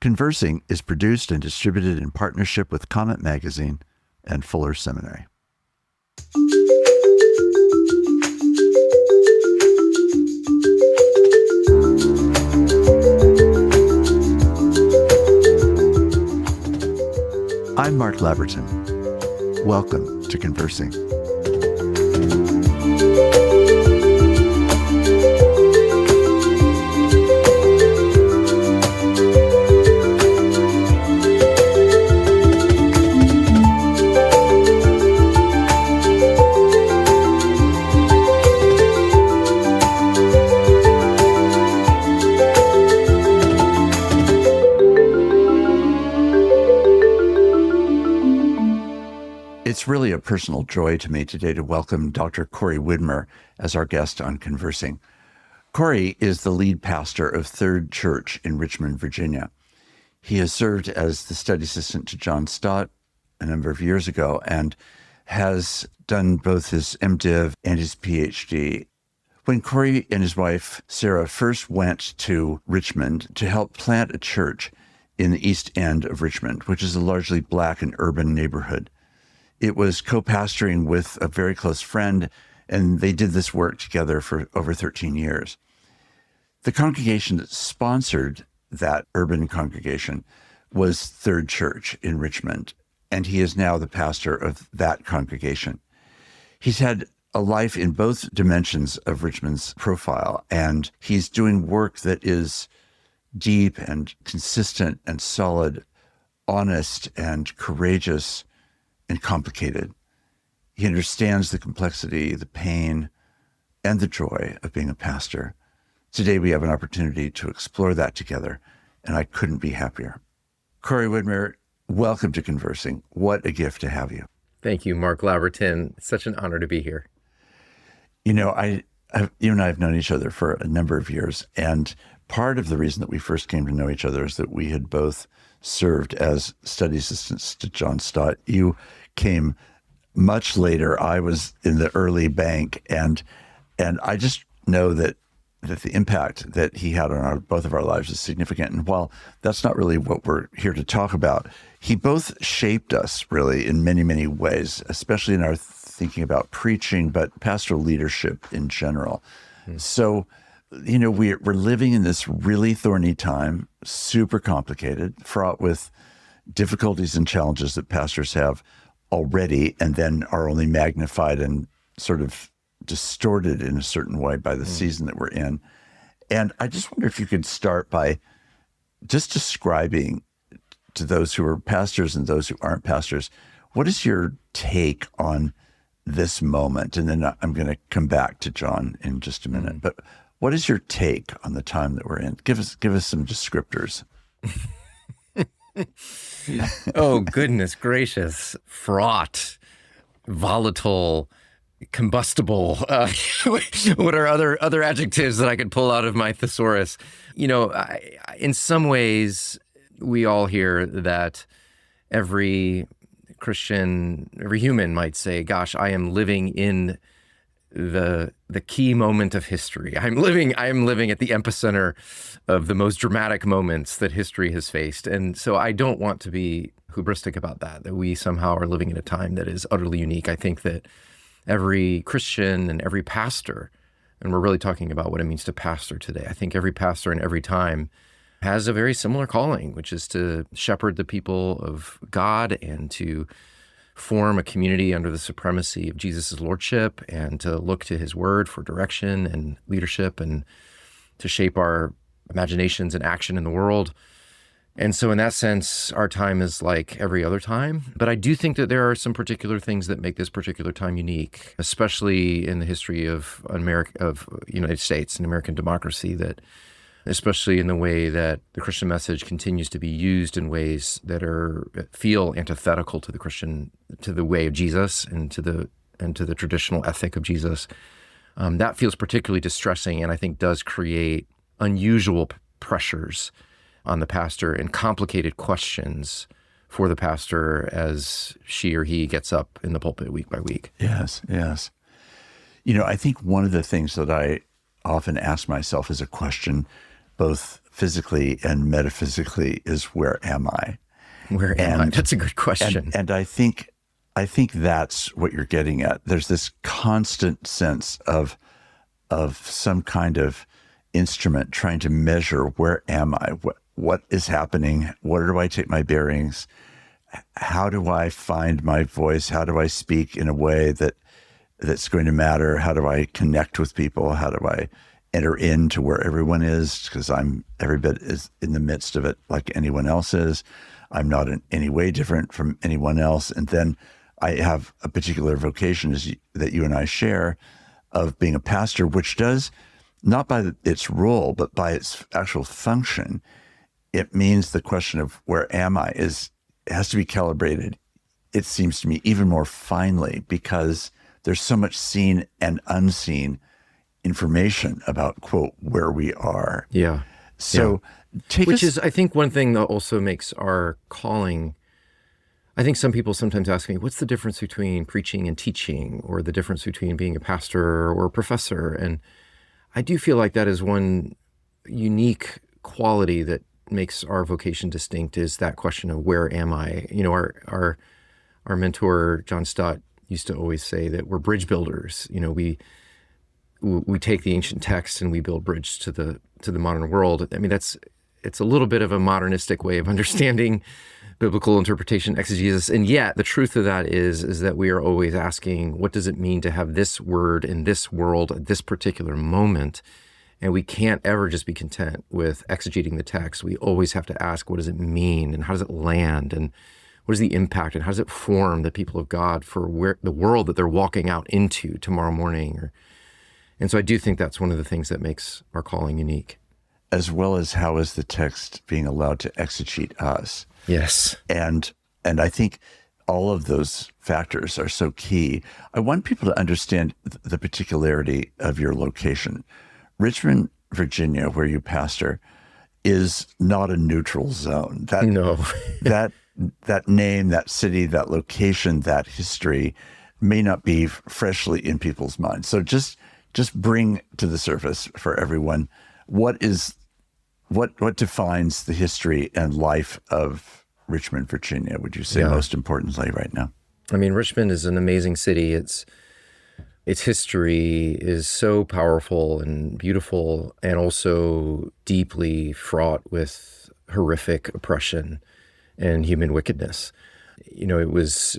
Conversing is produced and distributed in partnership with Comment Magazine and Fuller Seminary. I'm Mark Labberton. Welcome to Conversing. It's really a personal joy to me today to welcome Dr. Corey Widmer as our guest on Conversing. Corey is the lead pastor of Third Church in Richmond, Virginia. He has served as the study assistant to John Stott a number of years ago and has done both his MDiv and his PhD. When Corey and his wife, Sarah, first went to Richmond to help plant a church in the East End of Richmond, which is a largely Black and urban neighborhood, it was co-pastoring with a very close friend, and they did this work together for over 13 years. The congregation that sponsored that urban congregation was Third Church in Richmond, and he is now the pastor of that congregation. He's had a life in both dimensions of Richmond's profile, and he's doing work that is deep and consistent and solid, honest and courageous, and complicated. He understands the complexity, the pain, and the joy of being a pastor. Today we have an opportunity to explore that together, and I couldn't be happier. Corey Widmer, welcome to Conversing. What a gift to have you. Thank you, Mark Labberton. It's such an honor to be here. You know, you and I have known each other for a number of years, and part of the reason that we first came to know each other is that we had both served as study assistants to John Stott. You came much later. I was in the early bank, and I just know that the impact that he had on both of our lives is significant. And while that's not really what we're here to talk about, he both shaped us really in many, many ways, especially in our thinking about preaching, but pastoral leadership in general. So, you know, we're living in this really thorny time, super complicated, fraught with difficulties and challenges that pastors have already and then are only magnified and sort of distorted in a certain way by the season that we're in. And I just wonder if you could start by just describing to those who are pastors and those who aren't pastors, what is your take on this moment? And then I'm going to come back to John in just a minute. But what is your take on the time that we're in? Give us some descriptors. Oh, goodness gracious. Fraught, volatile, combustible. What are other adjectives that I could pull out of my thesaurus? You know, in some ways, we all hear that every Christian, every human might say, gosh, I am living in the key moment of history. I am living at the epicenter of the most dramatic moments that history has faced. And so I don't want to be hubristic about that we somehow are living in a time that is utterly unique. I think that every Christian and every pastor, and we're really talking about what it means to pastor today, I think every pastor in every time has a very similar calling, which is to shepherd the people of God and to form a community under the supremacy of Jesus' lordship and to look to his word for direction and leadership and to shape our imaginations and action in the world. And so in that sense, our time is like every other time. But I do think that there are some particular things that make this particular time unique, especially in the history of United States and American democracy, that especially in the way that the Christian message continues to be used in ways that feel antithetical to the way of Jesus and to the traditional ethic of Jesus. That feels particularly distressing, and I think does create unusual pressures on the pastor and complicated questions for the pastor as she or he gets up in the pulpit week by week. Yes. You know, I think one of the things that I often ask myself as a question, both physically and metaphysically is where am I? Where am I? That's a good question. And I think that's what you're getting at. There's this constant sense of some kind of instrument trying to measure where am I? What is happening? Where do I take my bearings? How do I find my voice? How do I speak in a way that's going to matter? How do I connect with people? How do I enter into where everyone is? Because I'm every bit is in the midst of it like anyone else is. I'm not in any way different from anyone else. And then I have a particular vocation that you and I share of being a pastor, which does, not by its role, but by its actual function, it means the question of where am I has to be calibrated, it seems to me, even more finely, because there's so much seen and unseen information about, quote, where we are. Yeah. So which is, I think, one thing that also makes our calling. I think some people sometimes ask me, what's the difference between preaching and teaching, or the difference between being a pastor or a professor? And I do feel like that is one unique quality that makes our vocation distinct, is that question of where am I? You know, our mentor, John Stott, used to always say that we're bridge builders. You know, we take the ancient text and we build bridge to the modern world. I mean, it's a little bit of a modernistic way of understanding biblical interpretation, exegesis. And yet the truth of that is that we are always asking, what does it mean to have this word in this world at this particular moment? And we can't ever just be content with exegeting the text. We always have to ask, what does it mean? And how does it land? And what is the impact? And how does it form the people of God for the world that they're walking out into tomorrow morning? And so I do think that's one of the things that makes our calling unique. As well as how is the text being allowed to exegete us? Yes. And I think all of those factors are so key. I want people to understand the particularity of your location. Richmond, Virginia, where you pastor, is not a neutral zone. No. that name, that city, that location, that history may not be freshly in people's minds. So just bring to the surface for everyone what defines the history and life of Richmond, Virginia, would you say, most importantly right now? I mean, Richmond is an amazing city. Its history is so powerful and beautiful, and also deeply fraught with horrific oppression and human wickedness. You know, it was,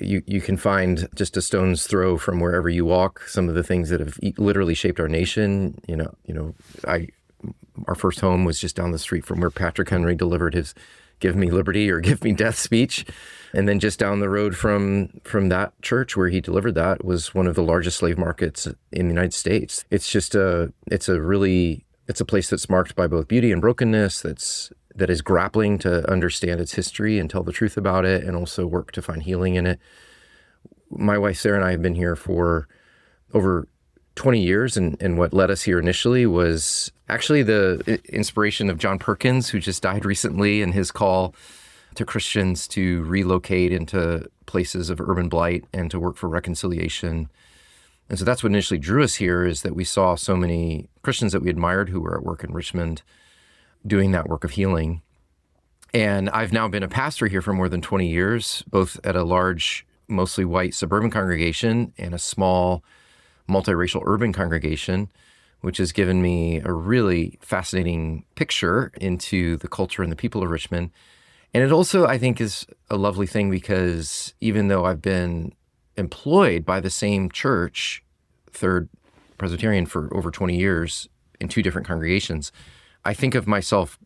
you can find just a stone's throw from wherever you walk some of the things that have literally shaped our nation. Our first home was just down the street from where Patrick Henry delivered his "Give me liberty" or "Give me death" speech. And then just down the road from that church where he delivered that was one of the largest slave markets in the United States. It's just it's a place that's marked by both beauty and brokenness, that is grappling to understand its history and tell the truth about it, and also work to find healing in it. My wife, Sarah, and I have been here for over 20 years, and what led us here initially was actually the inspiration of John Perkins, who just died recently, and his call to Christians to relocate into places of urban blight and to work for reconciliation. And so that's what initially drew us here, is that we saw so many Christians that we admired who were at work in Richmond doing that work of healing. And I've now been a pastor here for more than 20 years, both at a large, mostly white suburban congregation and a small multiracial urban congregation, which has given me a really fascinating picture into the culture and the people of Richmond. And it also, I think, is a lovely thing, because even though I've been employed by the same church, Third Presbyterian, for over 20 years in two different congregations, I think of myself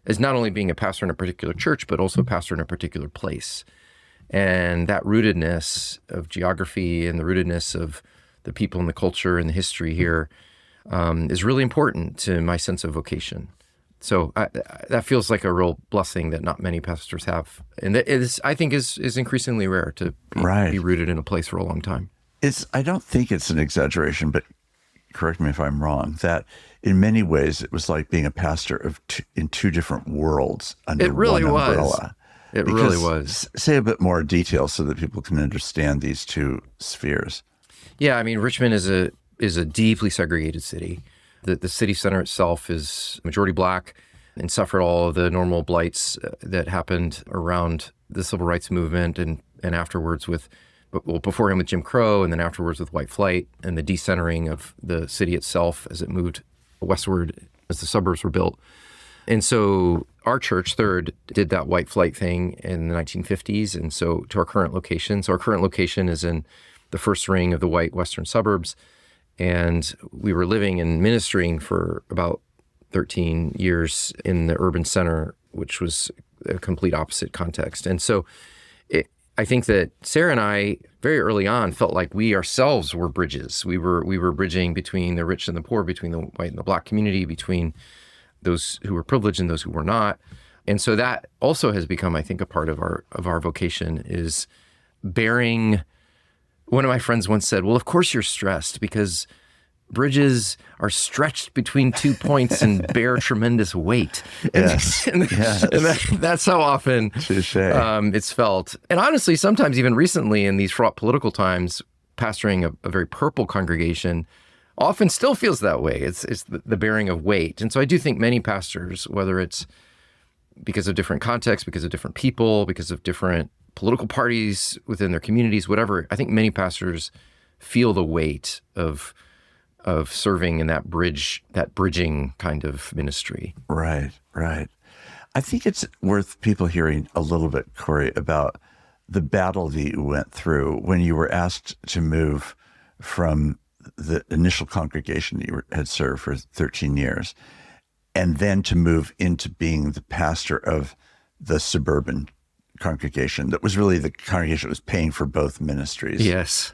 as not only being a pastor in a particular church, but also a pastor in a particular place. And that rootedness of geography and the rootedness of the people and the culture and the history here is really important to my sense of vocation. So that feels like a real blessing that not many pastors have. And that is, I think, is increasingly rare to be rooted in a place for a long time. I don't think it's an exaggeration, but correct me if I'm wrong, that in many ways it was like being a pastor in two different worlds under one umbrella. It really was. Say a bit more detail so that people can understand these two spheres. Yeah, I mean, Richmond is a deeply segregated city. The city center itself is majority Black and suffered all of the normal blights that happened around the civil rights movement and afterwards beforehand with Jim Crow and then afterwards with white flight and the decentering of the city itself as it moved westward as the suburbs were built. And so our church, Third, did that white flight thing in the 1950s. And so to our current location. So our current location is in the first ring of the white western suburbs. And we were living and ministering for about 13 years in the urban center, which was a complete opposite context. And so I think that Sarah and I very early on felt like we ourselves were bridges. We were bridging between the rich and the poor, between the white and the Black community, between those who were privileged and those who were not. And so that also has become, I think, a part of our vocation is bearing. One of my friends once said, well, of course you're stressed because bridges are stretched between 2 points and bear tremendous weight. Yes. And that's how often it's felt. And honestly, sometimes even recently in these fraught political times, pastoring a very purple congregation often still feels that way. It's the bearing of weight. And so I do think many pastors, whether it's because of different contexts, because of different people, because of different political parties within their communities, whatever, I think many pastors feel the weight of serving in that bridging kind of ministry. Right. I think it's worth people hearing a little bit, Corey, about the battle that you went through when you were asked to move from the initial congregation that you had served for 13 years, and then to move into being the pastor of the suburban congregation that was really the congregation that was paying for both ministries. Yes.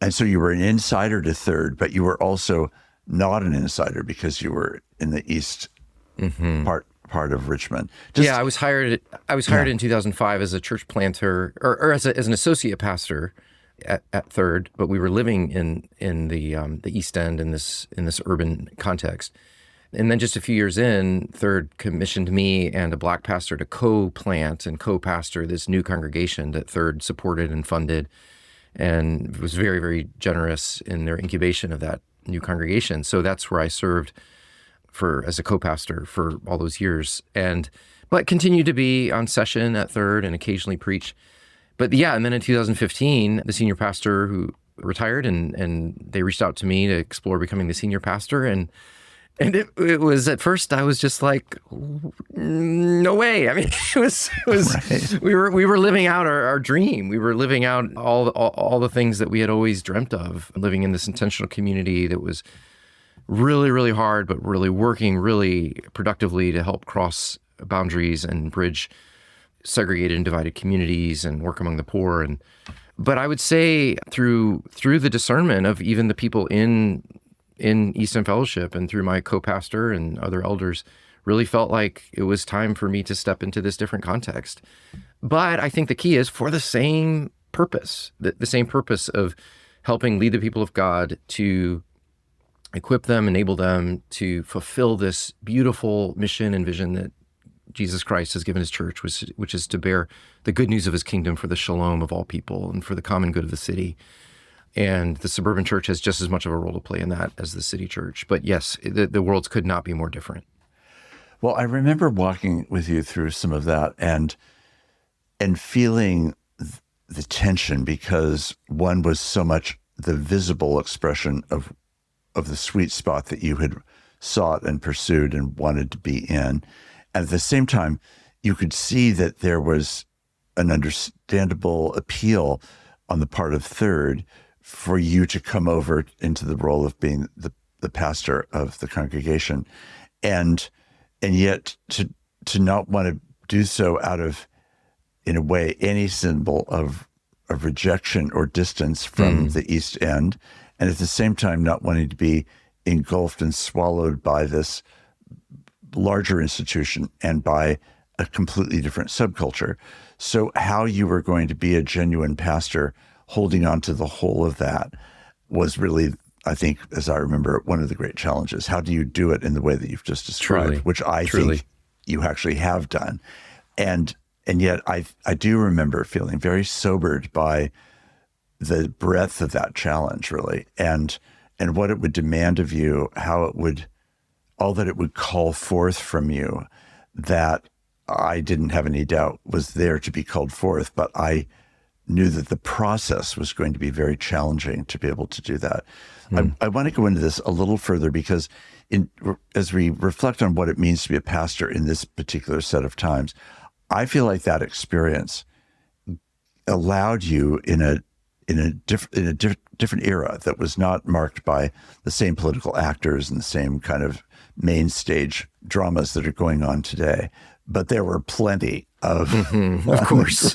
And so you were an insider to Third, but you were also not an insider because you were in the east part of Richmond. I was hired in 2005 as a church planter or as an associate pastor at Third, but we were living in the East End in this urban context. And then just a few years in, Third commissioned me and a Black pastor to co-plant and co-pastor this new congregation that Third supported and funded, and was very, very generous in their incubation of that new congregation. So that's where I served as a co-pastor for all those years, but continued to be on session at Third and occasionally preach. But and then in 2015, the senior pastor who retired, and they reached out to me to explore becoming the senior pastor, and it was, at first I was just like, no way. I mean, it was right. we were living out our dream. We were living out all the things that we had always dreamt of, living in this intentional community that was really, really hard, but really working really productively to help cross boundaries and bridge segregated and divided communities and work among the poor. But I would say through the discernment of even the people in East End Fellowship and through my co-pastor and other elders, really felt like it was time for me to step into this different context. But I think the key is for the same purpose, the same purpose of helping lead the people of God, to equip them, enable them to fulfill this beautiful mission and vision that Jesus Christ has given his church, which is to bear the good news of his kingdom for the shalom of all people and for the common good of the city. And the suburban church has just as much of a role to play in that as the city church. But yes, the worlds could not be more different. Well, I remember walking with you through some of that and feeling the tension, because one was so much the visible expression of the sweet spot that you had sought and pursued and wanted to be in. And at the same time, you could see that there was an understandable appeal on the part of Third for you to come over into the role of being the pastor of the congregation, and yet to not want to do so out of, in a way, any symbol of rejection or distance from the East End, and at the same time not wanting to be engulfed and swallowed by this larger institution and by a completely different subculture. So how you were going to be a genuine pastor holding on to the whole of that was really, I think, as I remember, one of the great challenges. How do you do it in the way that you've just described, which I think you actually have done? And yet I do remember feeling very sobered by the breadth of that challenge, really, and and what it would demand of you, all that it would call forth from you, that I didn't have any doubt was there to be called forth, but I knew that the process was going to be very challenging to be able to do that. I want to go into this a little further because as we reflect on what it means to be a pastor in this particular set of times, I feel like that experience allowed you in a different era that was not marked by the same political actors and the same kind of main stage dramas that are going on today. But there were plenty of, of course,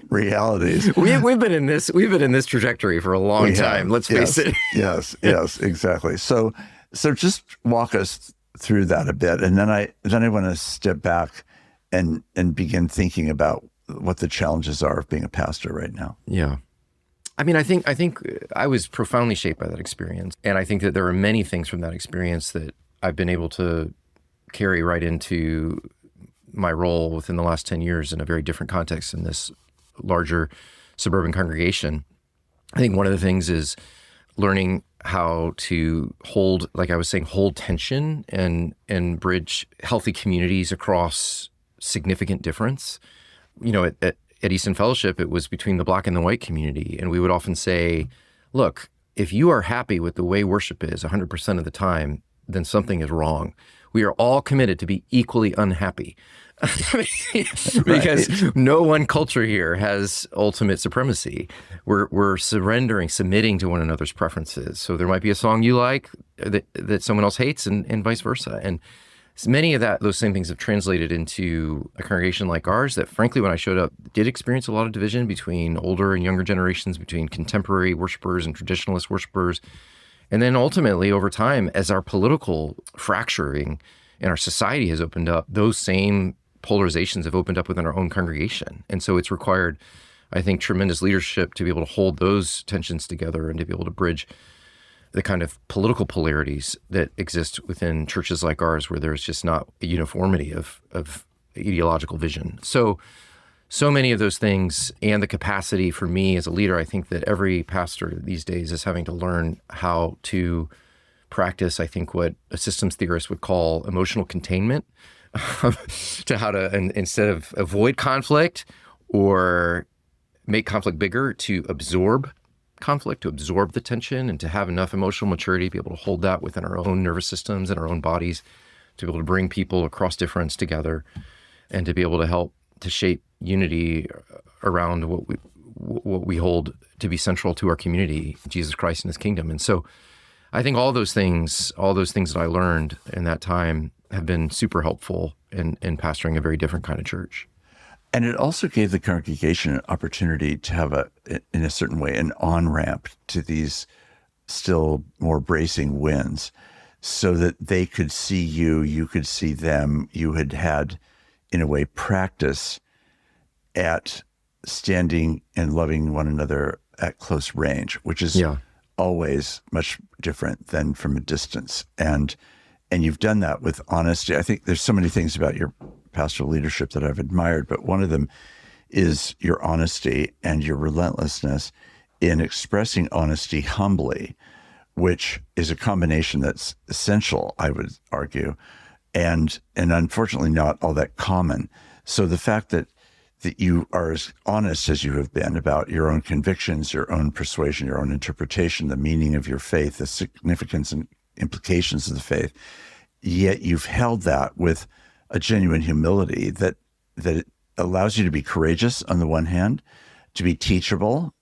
realities. We've been in this trajectory for a long time. Let's face it. Yes, exactly. So just walk us through that a bit, and then I want to step back and begin thinking about what the challenges are of being a pastor right now. Yeah. I mean, I think I was profoundly shaped by that experience. And I think that there are many things from that experience that I've been able to carry right into my role within the last 10 years in a very different context in this larger suburban congregation. I think one of the things is learning how to hold, like I was saying, hold tension and bridge healthy communities across significant difference. You know, at Easton Fellowship, it was between the Black and the white community. And we would often say, look, if you are happy with the way worship is 100% of the time, then something is wrong. We are all committed to be equally unhappy because no one culture here has ultimate supremacy. We're submitting to one another's preferences. So there might be a song you like that someone else hates and vice versa. And many of those same things have translated into a congregation like ours that, frankly, when I showed up, did experience a lot of division between older and younger generations, between contemporary worshipers and traditionalist worshipers. And then ultimately, over time, as our political fracturing and our society has opened up, those same polarizations have opened up within our own congregation. And so it's required, I think, tremendous leadership to be able to hold those tensions together and to be able to bridge the kind of political polarities that exist within churches like ours, where there's just not a uniformity of ideological vision. So many of those things, and the capacity for me as a leader, I think that every pastor these days is having to learn how to practice, I think, what a systems theorist would call emotional containment, to how to, instead of avoid conflict or make conflict bigger, to absorb conflict, to absorb the tension, and to have enough emotional maturity to be able to hold that within our own nervous systems and our own bodies, to be able to bring people across difference together, and to be able to help to shape unity around what we hold to be central to our community, Jesus Christ and his kingdom. And so I think all those things that I learned in that time have been super helpful in pastoring a very different kind of church. And it also gave the congregation an opportunity to have in a certain way, an on-ramp to these still more bracing winds, so that they could see you could see them. You had, in a way, practice at standing and loving one another at close range, which is always much different than from a distance. And you've done that with honesty. I think there's so many things about your pastoral leadership that I've admired, but one of them is your honesty and your relentlessness in expressing honesty humbly, which is a combination that's essential, I would argue, and unfortunately not all that common. So the fact that you are as honest as you have been about your own convictions, your own persuasion, your own interpretation, the meaning of your faith, the significance and implications of the faith, yet you've held that with a genuine humility that allows you to be courageous on the one hand, to be teachable,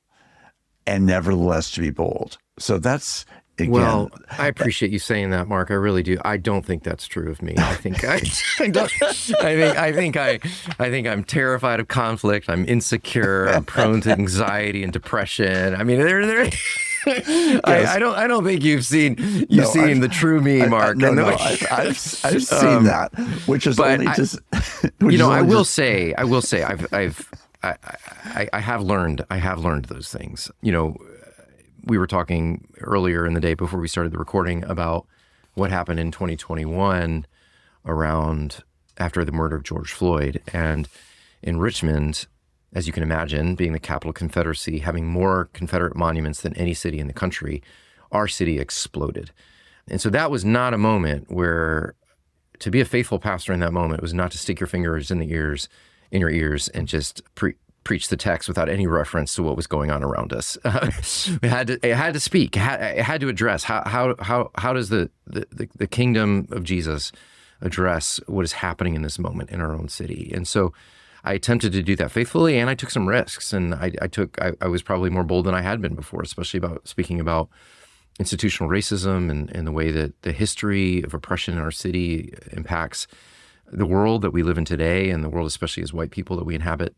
and nevertheless to be bold. So that's, again, well, I appreciate you saying that, Mark. I really do. I don't think that's true of me. I think I think I'm terrified of conflict. I'm insecure. I'm prone to anxiety and depression. I mean, yes. I don't think you've seen the true me, Mark. I've seen that, which is only just. I will say, I have learned those things. You know, we were talking earlier in the day before we started the recording about what happened in 2021 after the murder of George Floyd, and in Richmond, as you can imagine, being the capital Confederacy, having more Confederate monuments than any city in the country, our city exploded. And so that was not a moment where to be a faithful pastor in that moment was not to stick your fingers in your ears and just preach the text without any reference to what was going on around us. It had to speak. It had to address how does the kingdom of Jesus address what is happening in this moment in our own city. And so I attempted to do that faithfully, and I took some risks. And I was probably more bold than I had been before, especially about speaking about institutional racism and the way that the history of oppression in our city impacts the world that we live in today, and the world especially as white people that we inhabit.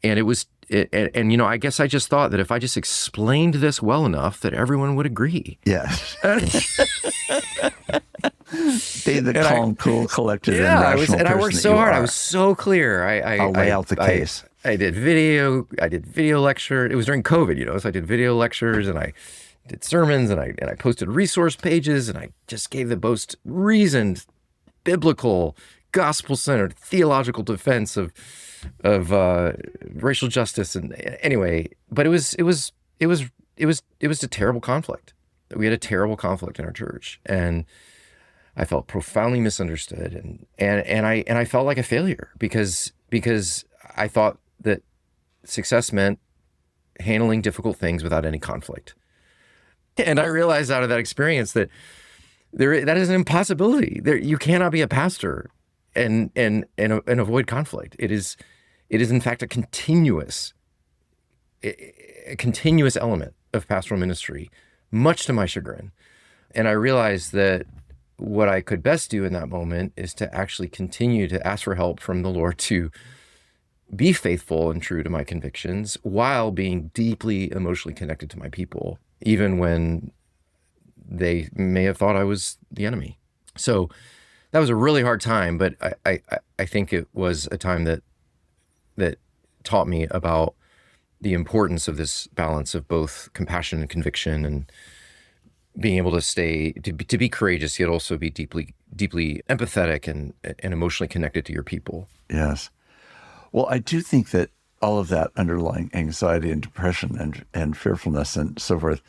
And I guess I just thought that if I just explained this well enough, that everyone would agree. Yes. Be the calm, cool, collected, and rational person. And I worked so hard. I was so clear. I'll lay out the case. I did video lecture. It was during COVID, so I did video lectures, and I did sermons, and I posted resource pages, and I just gave the most reasoned, biblical, gospel-centered, theological defense of racial justice. And anyway, but it was a terrible conflict. We had a terrible conflict in our church, and I felt profoundly misunderstood, and I felt like a failure because I thought that success meant handling difficult things without any conflict. And I realized out of that experience that that is an impossibility. You cannot be a pastor and avoid conflict. It is in fact a continuous element of pastoral ministry, much to my chagrin. And I realized that what I could best do in that moment is to actually continue to ask for help from the Lord to be faithful and true to my convictions while being deeply emotionally connected to my people, even when they may have thought I was the enemy. So that was a really hard time, but I think it was a time that taught me about the importance of this balance of both compassion and conviction, and being able to be courageous, yet also be deeply empathetic and emotionally connected to your people. Yes. Well, I do think that all of that underlying anxiety and depression and fearfulness and so forth,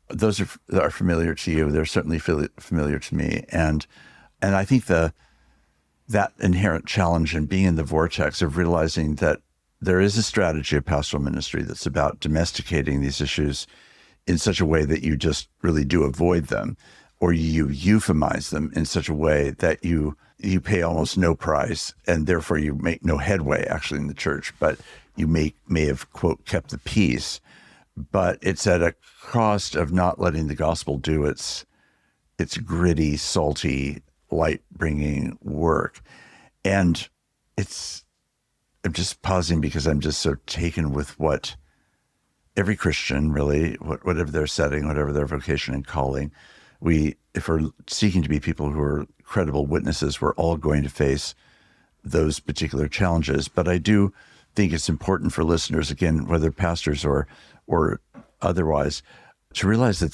those are familiar to you. They're certainly familiar to me. And I think that inherent challenge in being in the vortex of realizing that there is a strategy of pastoral ministry that's about domesticating these issues in such a way that you just really do avoid them, or you euphemize them in such a way that you pay almost no price, and therefore you make no headway actually in the church, but you may have, quote, kept the peace, but it's at a cost of not letting the gospel do its gritty, salty, light-bringing work. And I'm just pausing because I'm just so taken with what every Christian, really, whatever their setting, whatever their vocation and calling, if we're seeking to be people who are credible witnesses, we're all going to face those particular challenges. But I do think it's important for listeners, again, whether pastors or otherwise, to realize that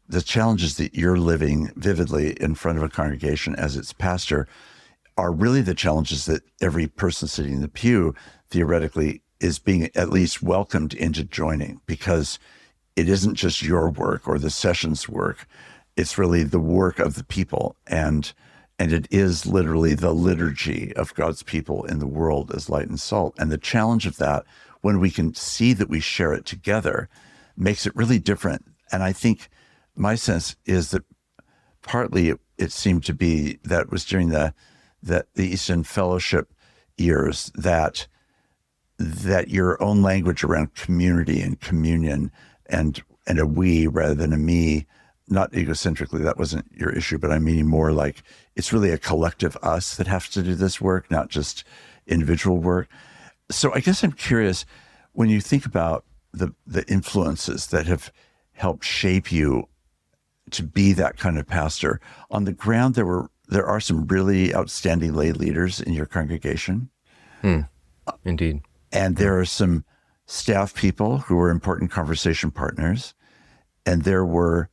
the challenges that you're living vividly in front of a congregation as its pastor are really the challenges that every person sitting in the pew theoretically is being at least welcomed into joining, because it isn't just your work or the session's work. It's really the work of the people. And it is literally the liturgy of God's people in the world as light and salt. And the challenge of that, when we can see that we share it together, makes it really different. And I think my sense is that partly it seemed to be that was during the Eastern Fellowship years that your own language around community and communion and a we rather than a me, not egocentrically, that wasn't your issue, but I'm meaning more like it's really a collective us that has to do this work, not just individual work. So I guess I'm curious, when you think about the influences that have helped shape you to be that kind of pastor, on the ground there are some really outstanding lay leaders in your congregation. Indeed. And there are some staff people who were important conversation partners. And there were,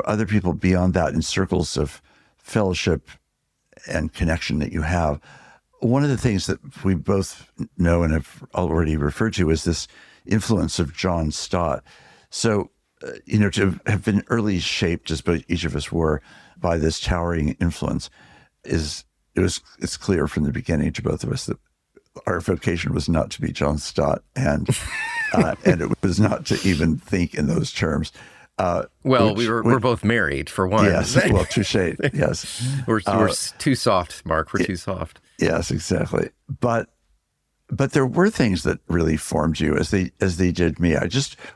other people beyond that in circles of fellowship and connection that you have. One of the things that we both know and have already referred to is this influence of John Stott. So to have been early shaped, just about each of us were, by this towering influence, it's clear from the beginning to both of us that our vocation was not to be John Stott, and it was not to even think in those terms. We're both married, for one. Yes, well, touche. Yes, we're too soft, Mark. We're too soft. Yes, exactly. But there were things that really formed you, as they did me.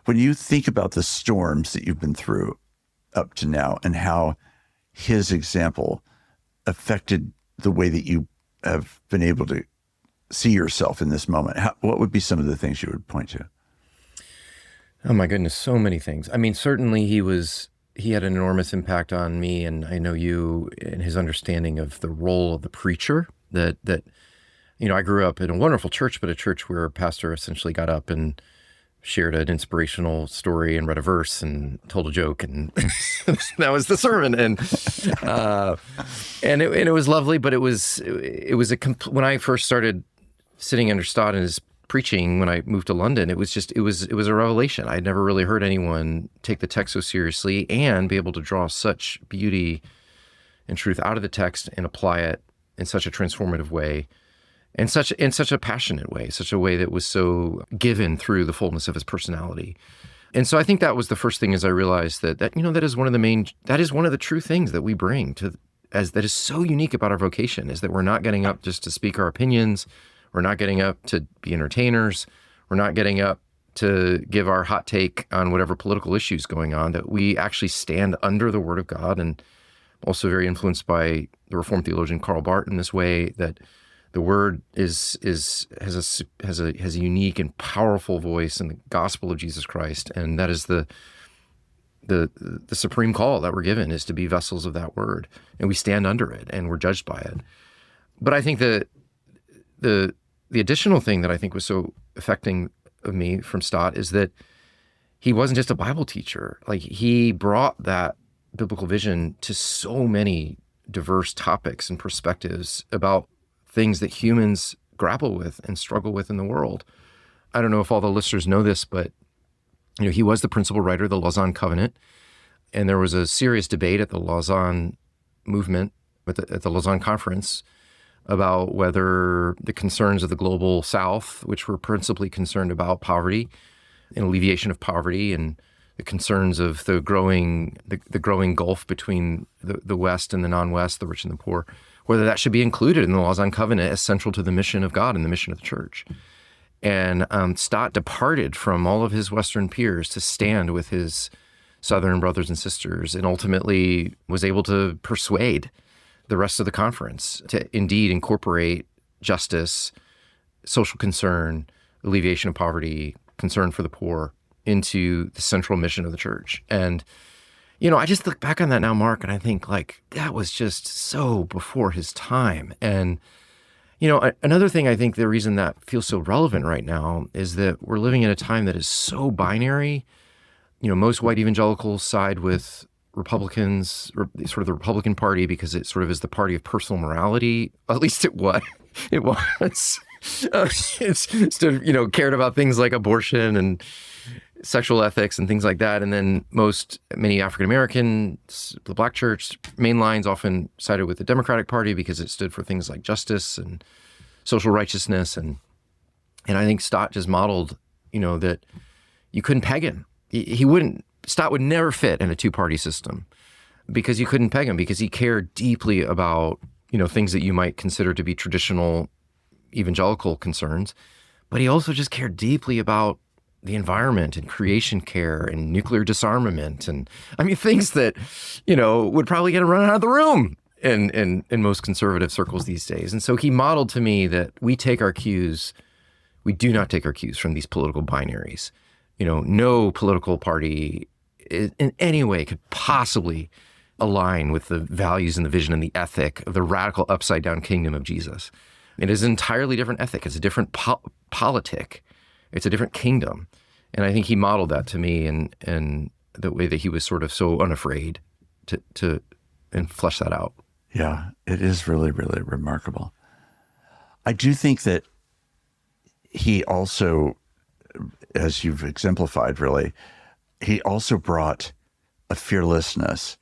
When you think about the storms that you've been through up to now, and how his example affected the way that you have been able to see yourself in this moment, what would be some of the things you would point to? Oh my goodness, so many things. I mean, certainly he had an enormous impact on me, and I know you, in his understanding of the role of the preacher. That I grew up in a wonderful church, but a church where a pastor essentially got up and shared an inspirational story and read a verse and told a joke, and that was the sermon. And it was lovely, but when I first started sitting under Stott and his preaching, when I moved to London, it was a revelation. I'd never really heard anyone take the text so seriously and be able to draw such beauty and truth out of the text and apply it in such a transformative way, in such a passionate way, such a way that was so given through the fullness of his personality. And so I think that was the first thing, as I realized that is one of the true things that we bring that is so unique about our vocation, is that we're not getting up just to speak our opinions. We're not getting up to be entertainers. We're not getting up to give our hot take on whatever political issues going on, that we actually stand under the Word of God, and also very influenced by the Reformed theologian Karl Barth in this way, that the Word has a unique and powerful voice in the gospel of Jesus Christ, and that is the supreme call that we're given, is to be vessels of that Word, and we stand under it, and we're judged by it. But I think that the additional thing that I think was so affecting of me from Stott is that he wasn't just a Bible teacher. Like, he brought that biblical vision to so many diverse topics and perspectives about things that humans grapple with and struggle with in the world. I don't know if all the listeners know this, but he was the principal writer of the Lausanne Covenant, and there was a serious debate at the Lausanne movement, at the Lausanne Conference, about whether the concerns of the global South, which were principally concerned about poverty and alleviation of poverty, and the concerns of the growing gulf between the West and the non-West, the rich and the poor, whether that should be included in the Lausanne Covenant as central to the mission of God and the mission of the church. And Stott departed from all of his Western peers to stand with his Southern brothers and sisters, and ultimately was able to persuade the rest of the conference to indeed incorporate justice, social concern, alleviation of poverty, concern for the poor into the central mission of the church. And, I just look back on that now, Mark, and I think, like, that was just so before his time. And, another thing, I think the reason that feels so relevant right now is that we're living in a time that is so binary. Most white evangelicals side with Republicans, or sort of the Republican Party, because it sort of is the party of personal morality. At least it was. It was. It's cared about things like abortion and sexual ethics and things like that. And then many African Americans, the Black church, main lines often sided with the Democratic Party because it stood for things like justice and social righteousness. And I think Stott just modeled, that you couldn't peg him. Stott would never fit in a two-party system, because you couldn't peg him, because he cared deeply about, things that you might consider to be traditional evangelical concerns. But he also just cared deeply about the environment and creation care and nuclear disarmament. And things that, would probably get him run out of the room in most conservative circles these days. And so he modeled to me that we do not take our cues from these political binaries. No political party in any way could possibly align with the values and the vision and the ethic of the radical upside-down kingdom of Jesus. It is an entirely different ethic. It's a different politic. It's a different kingdom. And I think he modeled that to me, and the way that he was sort of so unafraid to flesh that out. Yeah, it is really, really remarkable. I do think that he also, as you've exemplified, really he also brought a fearlessness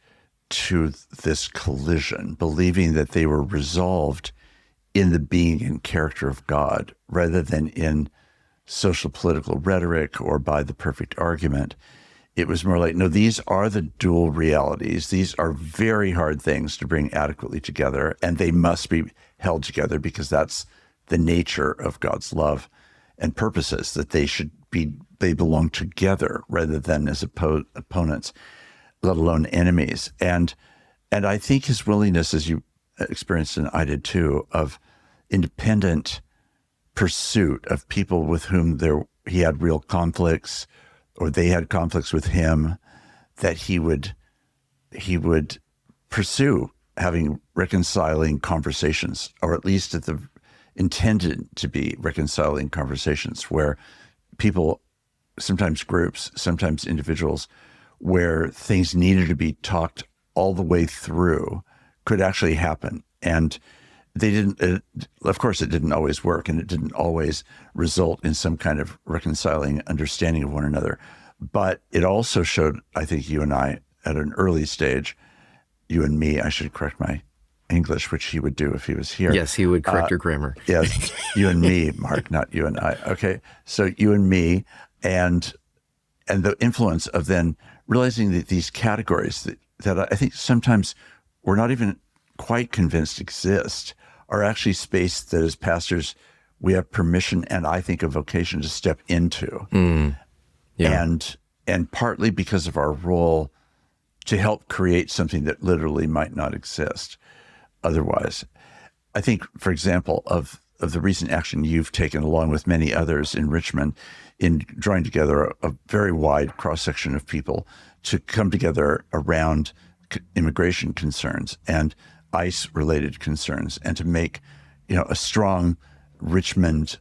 to this collision, believing that they were resolved in the being and character of God rather than in social political rhetoric or by the perfect argument. It was more like, no, these are the dual realities. These are very hard things to bring adequately together, and they must be held together because that's the nature of God's love and purposes, that they belong together rather than as opponents, let alone enemies. And I think his willingness, as you experienced and I did too, of independent pursuit of people with whom he had real conflicts, or they had conflicts with him, that he would pursue having reconciling conversations, or at least intended to be reconciling conversations where people, sometimes groups, sometimes individuals, where things needed to be talked all the way through could actually happen. And they didn't, of course, it didn't always work, and it didn't always result in some kind of reconciling understanding of one another. But it also showed, I think, you and I at an early stage, you and me, I should correct my English, which he would do if he was here. Yes, he would correct your grammar. Yes, you and me, Mark, not you and I. Okay, so you and me, and the influence of then realizing that these categories that I think sometimes we're not even quite convinced exist are actually space that as pastors we have permission and I think a vocation to step into. Yeah. And partly because of our role to help create something that literally might not exist otherwise. I think, for example, of the recent action you've taken along with many others in Richmond in drawing together a very wide cross-section of people to come together around immigration concerns and ICE-related concerns, and to make, a strong Richmond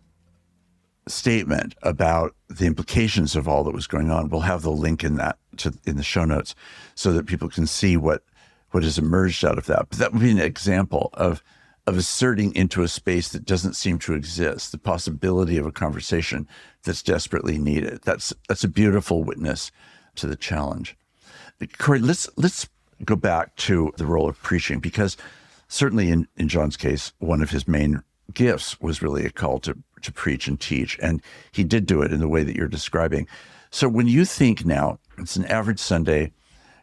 statement about the implications of all that was going on. We'll have the link in the show notes so that people can see what has emerged out of that. But that would be an example of asserting into a space that doesn't seem to exist, the possibility of a conversation that's desperately needed. That's a beautiful witness to the challenge. Corey, let's go back to the role of preaching, because certainly in John's case, one of his main gifts was really a call to preach and teach, and he did do it in the way that you're describing. So when you think now, it's an average Sunday,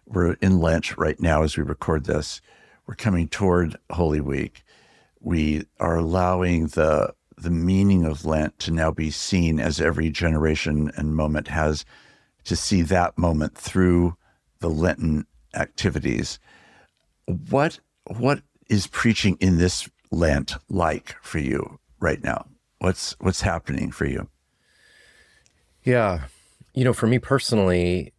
we're in Lent right now as we record this, we're coming toward Holy Week. We are allowing the meaning of Lent to now be seen as every generation and moment has to see that moment through the Lenten activities. What is preaching in this Lent like for you right now? What's happening for you? Yeah. For me personally,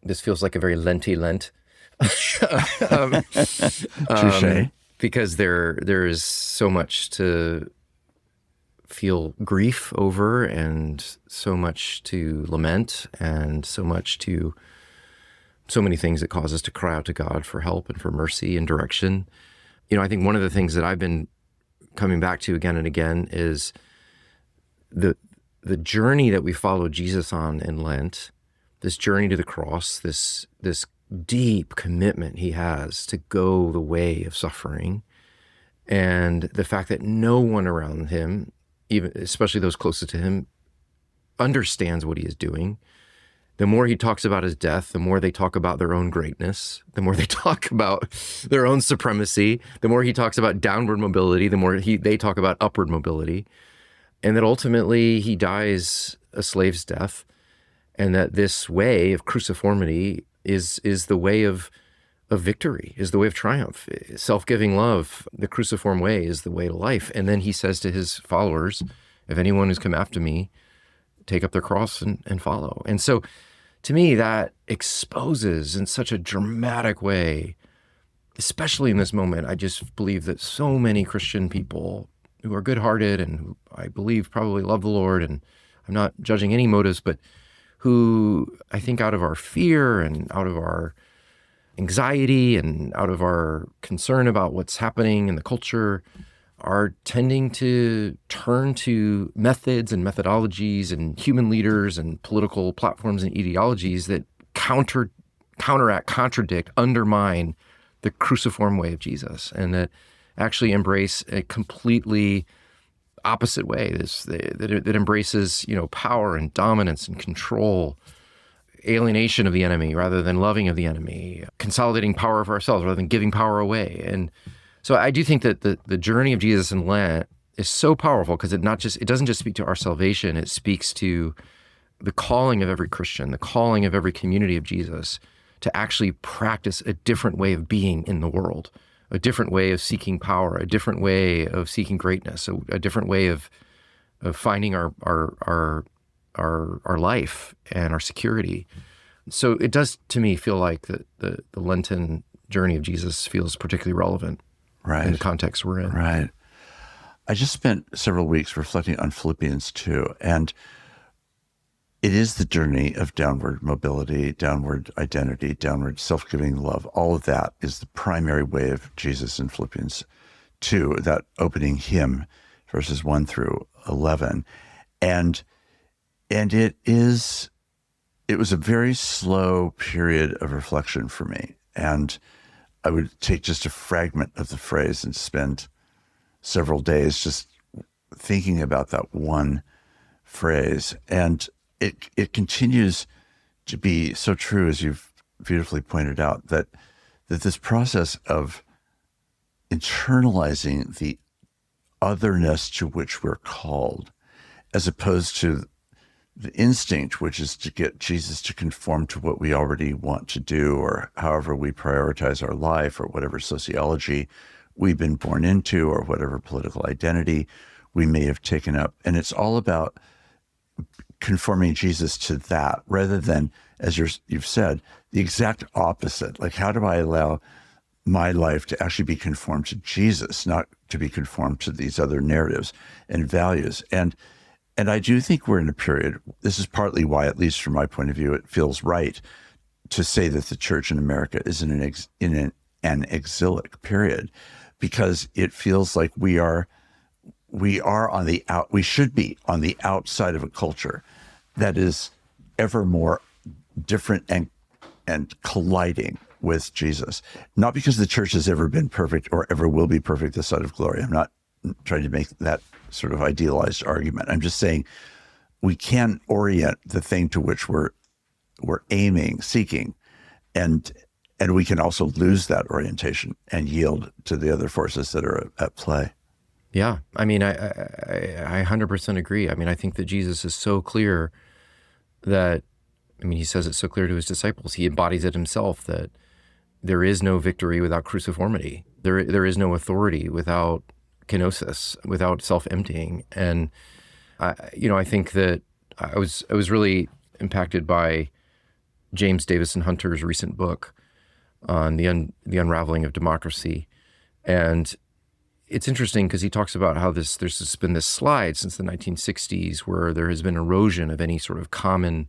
this feels like a very Lenty Lent. Touche. Because there is so much to feel grief over, and so much to lament, and so many things that cause us to cry out to God for help and for mercy and direction. I think one of the things that I've been coming back to again and again is the journey that we follow Jesus on in Lent, this journey to the cross, this deep commitment he has to go the way of suffering, and the fact that no one around him, even especially those closest to him, understands what he is doing. The more he talks about his death, the more they talk about their own greatness, the more they talk about their own supremacy, the more he talks about downward mobility, the more they talk about upward mobility, and that ultimately he dies a slave's death, and that this way of cruciformity is the way of victory, is the way of triumph. Self-giving love, the cruciform way, is the way to life. And then he says to his followers, if anyone has come after me, take up their cross and follow. And so to me, that exposes in such a dramatic way, especially in this moment, I just believe that so many Christian people who are good-hearted and who I believe probably love the Lord, and I'm not judging any motives, but who I think out of our fear and out of our anxiety and out of our concern about what's happening in the culture are tending to turn to methods and methodologies and human leaders and political platforms and ideologies that counteract, contradict, undermine the cruciform way of Jesus, and that actually embrace a completely opposite way that embraces, power and dominance and control, alienation of the enemy rather than loving of the enemy, consolidating power for ourselves rather than giving power away. And so I do think that the journey of Jesus in Lent is so powerful because it doesn't just speak to our salvation, it speaks to the calling of every Christian, the calling of every community of Jesus to actually practice a different way of being in the world, a different way of seeking power, a different way of seeking greatness, a different way of finding our life and our security. So it does, to me, feel like the Lenten journey of Jesus feels particularly relevant in the context we're in. Right. I just spent several weeks reflecting on Philippians 2, and it is the journey of downward mobility, downward identity, downward self-giving love. All of that is the primary way of Jesus in Philippians 2, that opening hymn, verses 1 through 11. And it was a very slow period of reflection for me. And I would take just a fragment of the phrase and spend several days just thinking about that one phrase. And it continues to be so true, as you've beautifully pointed out, that this process of internalizing the otherness to which we're called, as opposed to the instinct, which is to get Jesus to conform to what we already want to do, or however we prioritize our life, or whatever sociology we've been born into, or whatever political identity we may have taken up. And it's all about conforming Jesus to that, rather than, as you've said, the exact opposite. Like, how do I allow my life to actually be conformed to Jesus, not to be conformed to these other narratives and values? And I do think we're in a period, this is partly why, at least from my point of view, it feels right to say that the church in America is in an exilic period, because it feels like we should be on the outside of a culture that is ever more different and colliding with Jesus. Not because the church has ever been perfect or ever will be perfect this side of glory. I'm not trying to make that sort of idealized argument. I'm just saying we can orient the thing to which we're aiming, seeking, and we can also lose that orientation and yield to the other forces that are at play. Yeah, I mean, I 100% agree. I mean, I think that Jesus is so clear that, he says it so clear to his disciples. He embodies it himself, that there is no victory without cruciformity. There is no authority without kenosis, without self-emptying. And I think that I was really impacted by James Davison Hunter's recent book on the unraveling of democracy. And it's interesting because he talks about how there's just been this slide since the 1960s where there has been erosion of any sort of common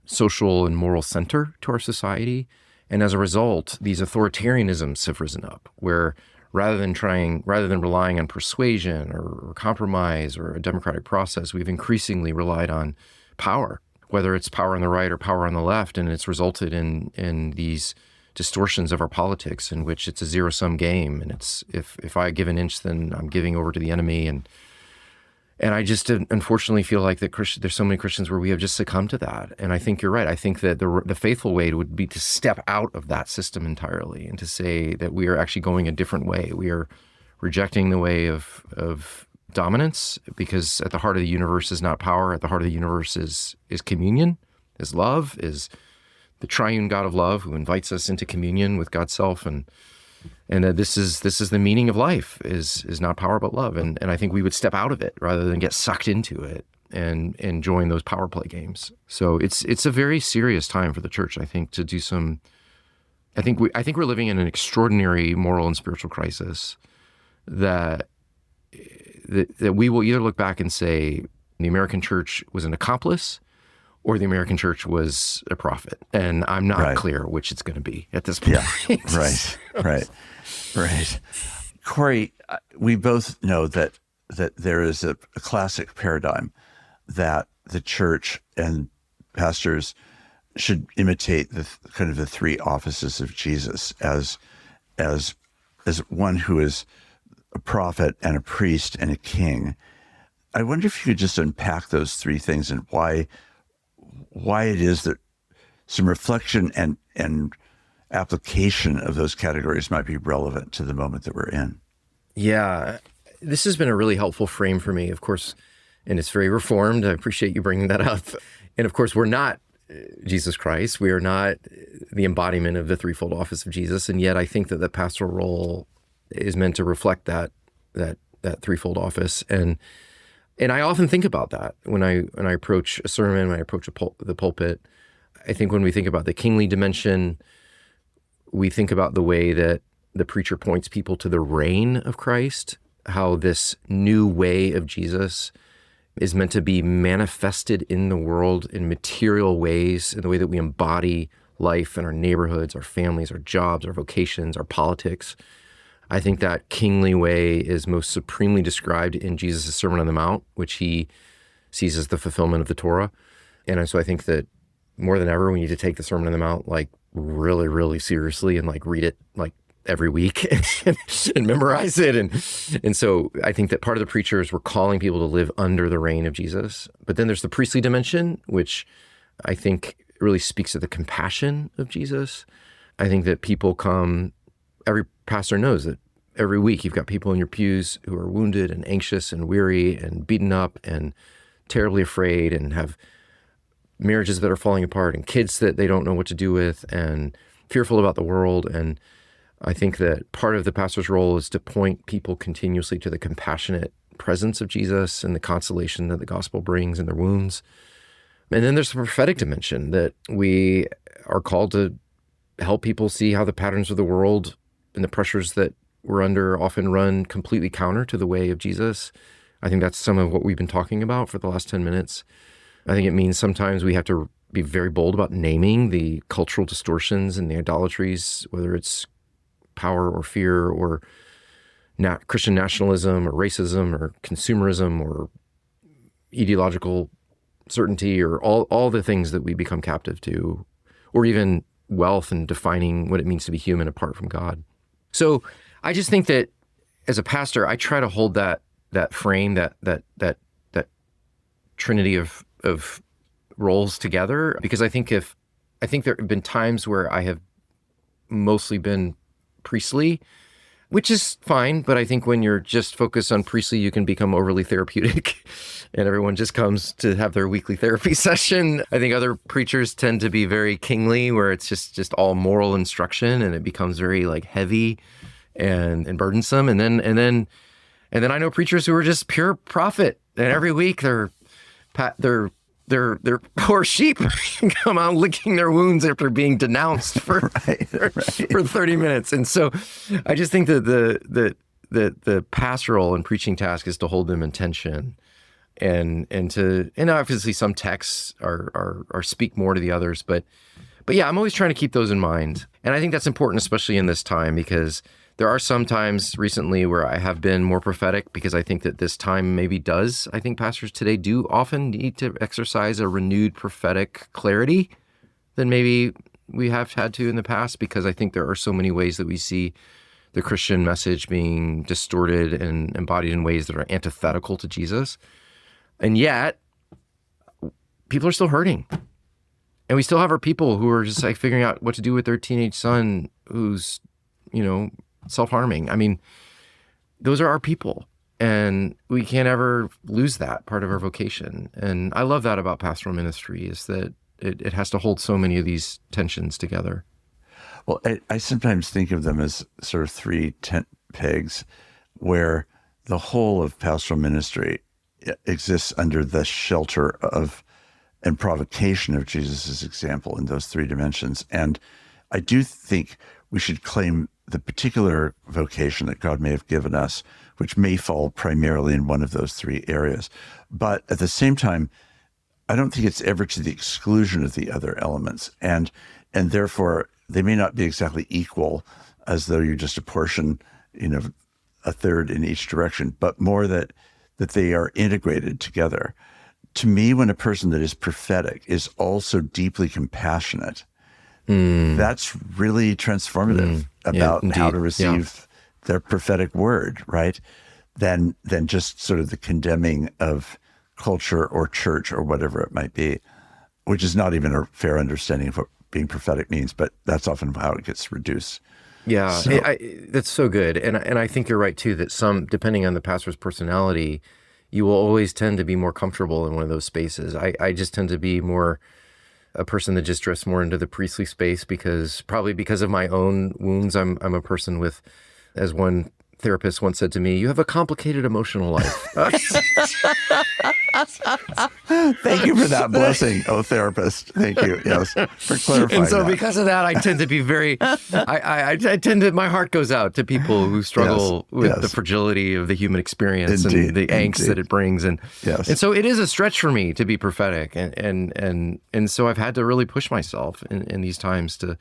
social and moral center to our society. And as a result, these authoritarianisms have risen up, where rather than relying on persuasion or compromise or a democratic process, we've increasingly relied on power, whether it's power on the right or power on the left. And it's resulted in these distortions of our politics in which it's a zero-sum game. And it's if I give an inch, then I'm giving over to the enemy. And I just unfortunately feel like that there's so many Christians where we have just succumbed to that. And I think you're right. I think that the faithful way would be to step out of that system entirely and to say that we are actually going a different way. We are rejecting the way of dominance, because at the heart of the universe is not power. At the heart of the universe is communion, is love, is the triune God of love who invites us into communion with God's self, and that this is the meaning of life, is not power but love. And I think we would step out of it rather than get sucked into it and join those power play games. So it's a very serious time for the church, I think, to do some. I think we're living in an extraordinary moral and spiritual crisis that we will either look back and say the American church was an accomplice, or the American church was a prophet. And I'm not clear which it's going to be at this point. Yeah, right. Corey, we both know that there is a classic paradigm that the church and pastors should imitate the kind of the three offices of Jesus as one who is a prophet and a priest and a king. I wonder if you could just unpack those three things and why it is that some reflection and application of those categories might be relevant to the moment that we're in. Yeah, this has been a really helpful frame for me, of course, and it's very reformed. I appreciate you bringing that up. And of course, we're not Jesus Christ. We are not the embodiment of the threefold office of Jesus. And yet I think that the pastoral role is meant to reflect that threefold office. And I often think about that when I approach a sermon, when I approach the pulpit. I think when we think about the kingly dimension, we think about the way that the preacher points people to the reign of Christ, how this new way of Jesus is meant to be manifested in the world in material ways, in the way that we embody life in our neighborhoods, our families, our jobs, our vocations, our politics. I think that kingly way is most supremely described in Jesus' Sermon on the Mount, which he sees as the fulfillment of the Torah. And so I think that more than ever, we need to take the Sermon on the Mount like really, really seriously and like read it like every week and memorize it. And so I think that part of the preachers were calling people to live under the reign of Jesus. But then there's the priestly dimension, which I think really speaks to the compassion of Jesus. I think that people come, every pastor knows that every week you've got people in your pews who are wounded and anxious and weary and beaten up and terribly afraid and have marriages that are falling apart and kids that they don't know what to do with and fearful about the world. And I think that part of the pastor's role is to point people continuously to the compassionate presence of Jesus and the consolation that the gospel brings in their wounds. And then there's the prophetic dimension that we are called to help people see how the patterns of the world and the pressures that we're under often run completely counter to the way of Jesus. I think that's some of what we've been talking about for the last 10 minutes. I think it means sometimes we have to be very bold about naming the cultural distortions and the idolatries, whether it's power or fear or Christian nationalism or racism or consumerism or ideological certainty or all the things that we become captive to, or even wealth and defining what it means to be human apart from God. So I just think that as a pastor, I try to hold that frame, that trinity of roles together, because I think there have been times where I have mostly been priestly, which is fine. But I think when you're just focused on priestly, you can become overly therapeutic and everyone just comes to have their weekly therapy session. I think other preachers tend to be very kingly, where it's just all moral instruction and it becomes very like heavy and burdensome. And then I know preachers who are just pure prophet, and every week they're poor sheep come out licking their wounds after being denounced for 30 minutes. And so I just think that the pastoral and preaching task is to hold them in tension and obviously some texts are speak more to the others, but yeah, I'm always trying to keep those in mind. And I think that's important, especially in this time, because there are some times recently where I have been more prophetic, because I think that this time maybe does. I think pastors today do often need to exercise a renewed prophetic clarity than maybe we have had to in the past, because I think there are so many ways that we see the Christian message being distorted and embodied in ways that are antithetical to Jesus. And yet, people are still hurting. And we still have our people who are just like figuring out what to do with their teenage son who's, self-harming. I mean, those are our people, and we can't ever lose that part of our vocation. And I love that about pastoral ministry, is that it has to hold so many of these tensions together. Well, I sometimes think of them as sort of three tent pegs, where the whole of pastoral ministry exists under the shelter of and provocation of Jesus's example in those three dimensions. And I do think we should claim the particular vocation that God may have given us, which may fall primarily in one of those three areas. But at the same time, I don't think it's ever to the exclusion of the other elements. And therefore, they may not be exactly equal, as though you just apportion, a third in each direction, but more that they are integrated together to me, when a person that is prophetic is also deeply compassionate, that's really transformative about indeed. how to receive their prophetic word, right? Than just sort of the condemning of culture or church or whatever it might be, which is not even a fair understanding of what being prophetic means, but that's often how it gets reduced. Yeah, So, that's so good. And I think you're right, too, that depending on the pastor's personality, you will always tend to be more comfortable in one of those spaces. I just tend to be more a person that just drifts more into the priestly space probably because of my own wounds. I'm a person with, as one therapist once said to me, you have a complicated emotional life. thank you for that blessing, oh therapist. Thank you, yes, for clarifying And so that. because of that, I tend to be very, I tend to, my heart goes out to people who struggle with the fragility of the human experience and the angst that it brings. And so it is a stretch for me to be prophetic. And so I've had to really push myself in these times to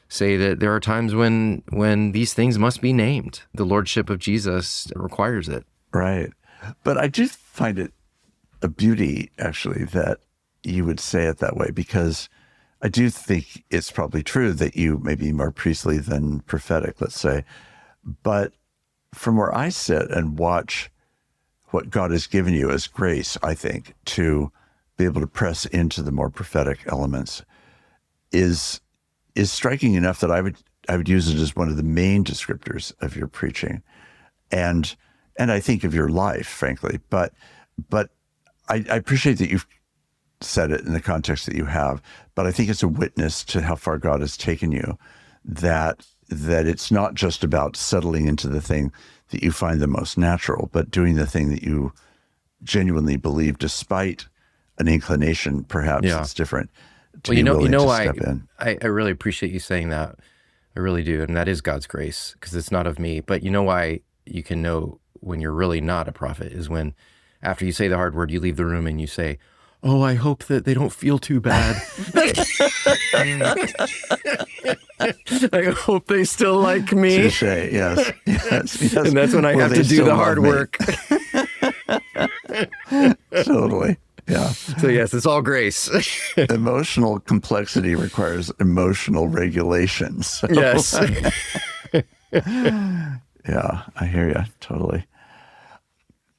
say that there are times when these things must be named. The lordship of Jesus requires it. Right. But I do find it a beauty, actually, that you would say it that way, because I do think it's probably true that you may be more priestly than prophetic, let's say. But from where I sit and watch what God has given you as grace, I think, to be able to press into the more prophetic elements is striking enough that I would use it as one of the main descriptors of your preaching, and I think of your life, frankly. But I appreciate that you've said it in the context that you have. But I think it's a witness to how far God has taken you. That it's not just about settling into the thing that you find the most natural, but doing the thing that you genuinely believe, despite an inclination, perhaps it's different. Well, I really appreciate you saying that. I really do. And that is God's grace, because it's not of me. But you know why you can know when you're really not a prophet is when, after you say the hard word, you leave the room and you say, oh, I hope that they don't feel too bad. I hope they still like me. Touche, yes. And that's when I have to do the hard work. Totally. Yeah. So yes, it's all grace. Emotional complexity requires emotional regulation. So. Yes. Yeah, I hear you. Totally.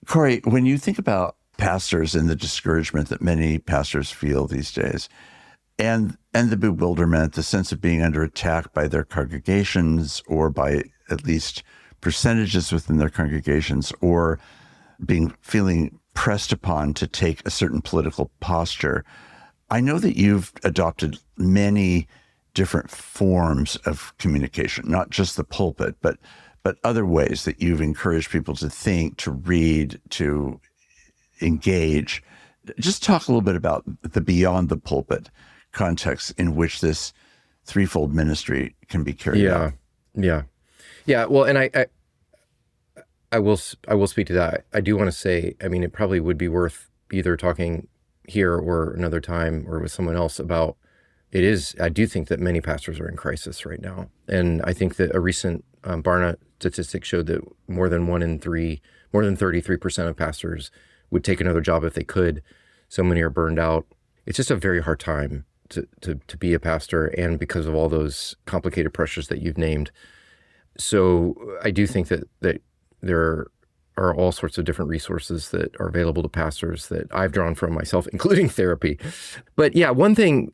Corey, when you think about pastors and the discouragement that many pastors feel these days, and the bewilderment, the sense of being under attack by their congregations, or by at least percentages within their congregations, or feeling pressed upon to take a certain political posture, I know that you've adopted many different forms of communication, not just the pulpit, but other ways that you've encouraged people to think, to read, to engage. Just talk a little bit about the beyond the pulpit context in which this threefold ministry can be carried out. Yeah. Well, and I will speak to that. I do want to say, I mean, it probably would be worth either talking here or another time or with someone else about I do think that many pastors are in crisis right now. And I think that a recent Burnout statistic showed that more than 33% of pastors would take another job if they could. So many are burned out. It's just a very hard time to be a pastor, and because of all those complicated pressures that you've named. So I do think that there are all sorts of different resources that are available to pastors that I've drawn from myself, including therapy. But yeah, one thing,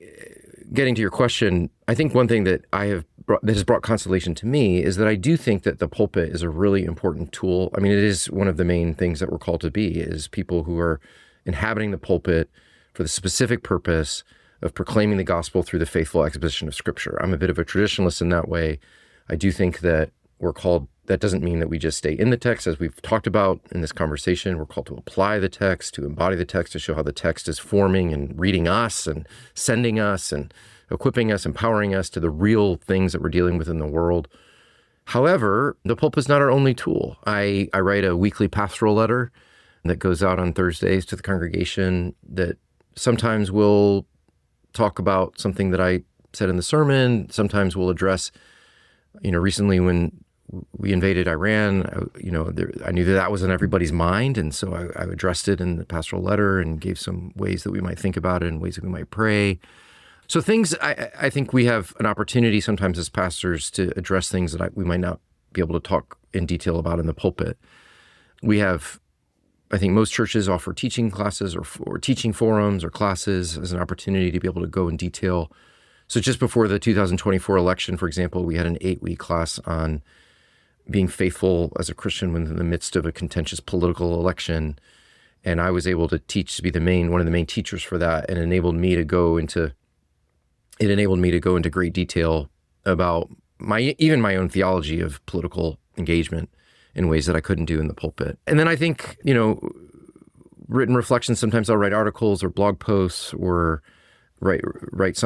getting to your question, I think one thing that that has brought consolation to me is that I do think that the pulpit is a really important tool. I mean, it is one of the main things that we're called to be, is people who are inhabiting the pulpit for the specific purpose of proclaiming the gospel through the faithful exposition of Scripture. I'm a bit of a traditionalist in that way. I do think that we're called, that doesn't mean that we just stay in the text, as we've talked about in this conversation. We're called to apply the text, to embody the text, to show how the text is forming and reading us and sending us and equipping us, empowering us to the real things that we're dealing with in the world. However, the pulpit is not our only tool. I write a weekly pastoral letter that goes out on Thursdays to the congregation that sometimes will talk about something that I said in the sermon. Sometimes we'll address, recently when we invaded Iran, I knew that was on everybody's mind. And so I addressed it in the pastoral letter and gave some ways that we might think about it and ways that we might pray. So things, I think we have an opportunity sometimes as pastors to address things that we might not be able to talk in detail about in the pulpit. I think most churches offer teaching classes or teaching forums or classes as an opportunity to be able to go in detail. So just before the 2024 election, for example, we had an 8-week class on being faithful as a Christian in the midst of a contentious political election. And I was able to teach to be one of the main teachers for that, and it enabled me to go into great detail about even my own theology of political engagement in ways that I couldn't do in the pulpit. And then I think, written reflections, sometimes I'll write articles or blog posts or write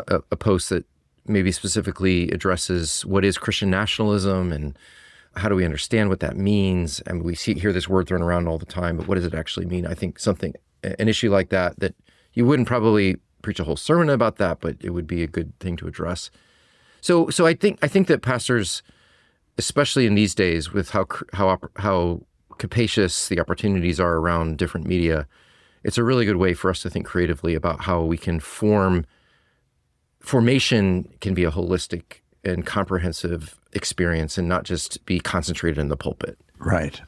a post that maybe specifically addresses what is Christian nationalism and how do we understand what that means. And we hear this word thrown around all the time, but what does it actually mean? I think an issue like that you wouldn't probably preach a whole sermon about that, but it would be a good thing to address. So I think that pastors, especially in these days with how capacious the opportunities are around different media, it's a really good way for us to think creatively about how we can formation can be a holistic and comprehensive experience and not just be concentrated in the pulpit. Right.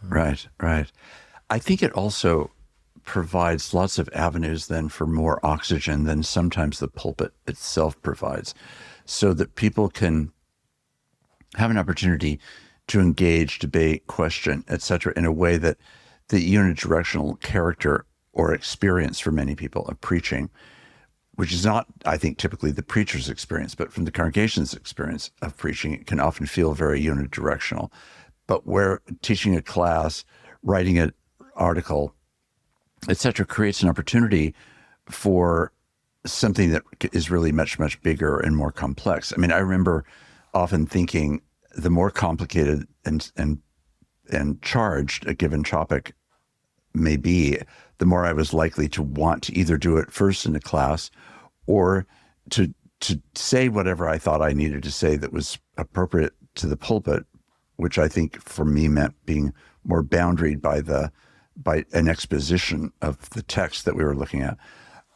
I think it also provides lots of avenues then for more oxygen than sometimes the pulpit itself provides, so that people can have an opportunity to engage, debate, question, etc., in a way that the unidirectional character or experience for many people of preaching, which is not, I think, typically the preacher's experience, but from the congregation's experience of preaching, it can often feel very unidirectional. But where teaching a class, writing an article, etc., creates an opportunity for something that is really much, much bigger and more complex. I mean, I remember often thinking the more complicated and charged a given topic may be, the more I was likely to want to either do it first in a class or to say whatever I thought I needed to say that was appropriate to the pulpit, which I think for me meant being more boundaried by an exposition of the text that we were looking at.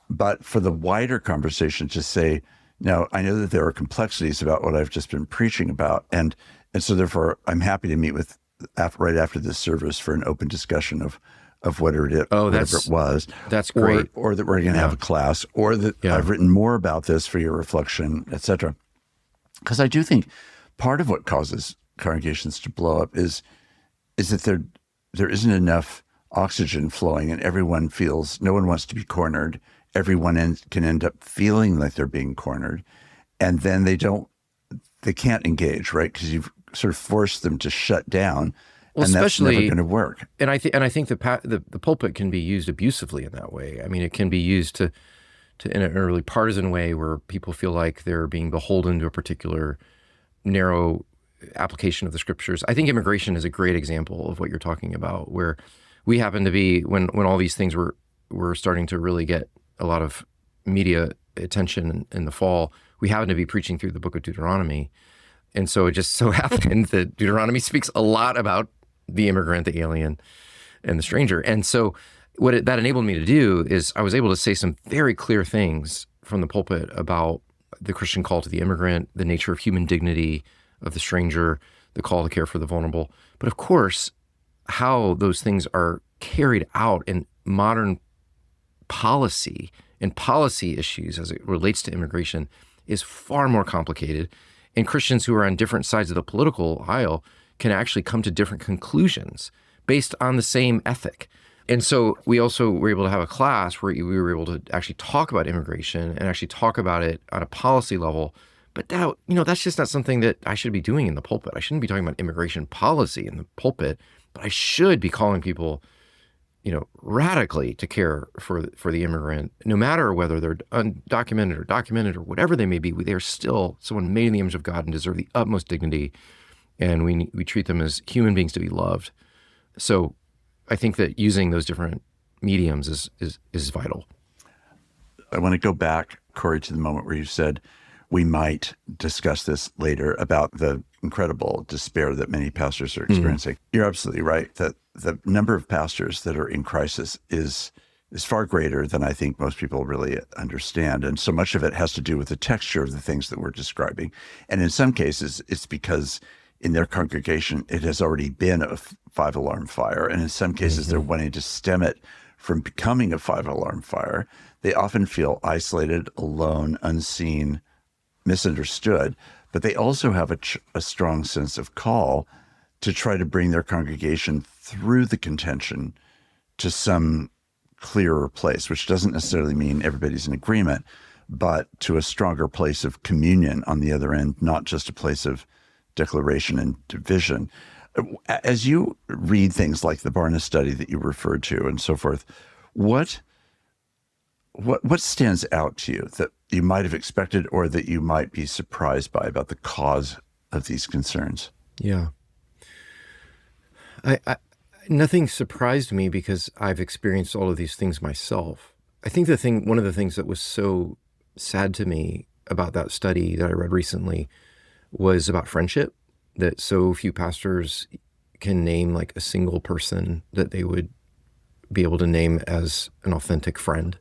But for the wider conversation to say, now, I know that there are complexities about what I've just been preaching about, and so therefore I'm happy to meet right after this service for an open discussion of whatever it was. That's great. Or that we're going to have a class, or that I've written more about this for your reflection, etc. Because I do think part of what causes congregations to blow up is that there isn't enough oxygen flowing, and everyone feels no one wants to be cornered. Everyone can end up feeling like they're being cornered, and then they can't engage, right? Because you've sort of forced them to shut down, and that's never going to work. And I think the pulpit can be used abusively in that way. I mean, it can be used to in a really partisan way where people feel like they're being beholden to a particular narrow application of the scriptures. I think immigration is a great example of what you're talking about, where we happen to be, when all these things were starting to really get a lot of media attention in the fall, we happened to be preaching through the book of Deuteronomy. And so it just so happened that Deuteronomy speaks a lot about the immigrant, the alien, and the stranger. And so that enabled me to do is I was able to say some very clear things from the pulpit about the Christian call to the immigrant, the nature of human dignity, of the stranger, the call to care for the vulnerable. But of course, how those things are carried out in modern policy and policy issues as it relates to immigration is far more complicated. And Christians who are on different sides of the political aisle can actually come to different conclusions based on the same ethic. And so we also were able to have a class where we were able to actually talk about immigration and actually talk about it on a policy level. But that, that's just not something that I should be doing in the pulpit. I shouldn't be talking about immigration policy in the pulpit, but I should be calling people, radically to care for the immigrant, no matter whether they're undocumented or documented or whatever they may be. They are still someone made in the image of God and deserve the utmost dignity, and we treat them as human beings to be loved. So I think that using those different mediums is vital. I want to go back, Corey, to the moment where you said we might discuss this later about the incredible despair that many pastors are experiencing. You're absolutely right that the number of pastors that are in crisis is far greater than I think most people really understand. And so much of it has to do with the texture of the things that we're describing. And in some cases, it's because in their congregation, it has already been a five-alarm fire. And in some cases, they're wanting to stem it from becoming a five-alarm fire. They often feel isolated, alone, unseen, misunderstood, but they also have a strong sense of call to try to bring their congregation through the contention to some clearer place, which doesn't necessarily mean everybody's in agreement, but to a stronger place of communion on the other end, not just a place of declaration and division. As you read things like the Barna study that you referred to and so forth, what stands out to you that you might have expected or that you might be surprised by about the cause of these concerns? Yeah. Nothing surprised me because I've experienced all of these things myself. I think one of the things that was so sad to me about that study that I read recently was about friendship, that so few pastors can name like a single person that they would be able to name as an authentic friend.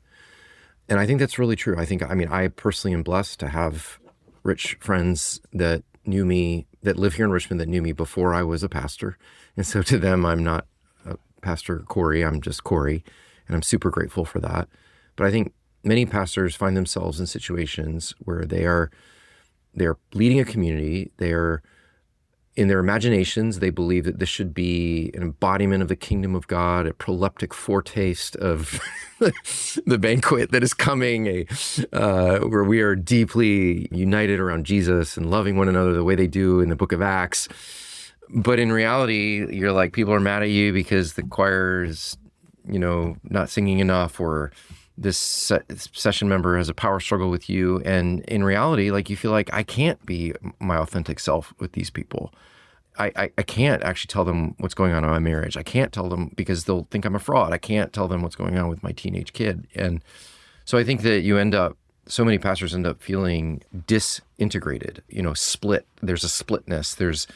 And I think that's really true. I personally am blessed to have rich friends that knew me, that live here in Richmond, that knew me before I was a pastor. And so to them, I'm not Pastor Corey, I'm just Corey, and I'm super grateful for that. But I think many pastors find themselves in situations where they're leading a community, they're in their imaginations, they believe that this should be an embodiment of the kingdom of God, a proleptic foretaste of the banquet that is coming, where we are deeply united around Jesus and loving one another the way they do in the book of Acts. But in reality, you're like, people are mad at you because the choir is, not singing enough, or this session member has a power struggle with you. And in reality, like, you feel like, I can't be my authentic self with these people. I can't actually tell them what's going on in my marriage. I can't tell them because they'll think I'm a fraud. I can't tell them what's going on with my teenage kid. And so I think that so many pastors end up feeling disintegrated, split. There's a splitness. There's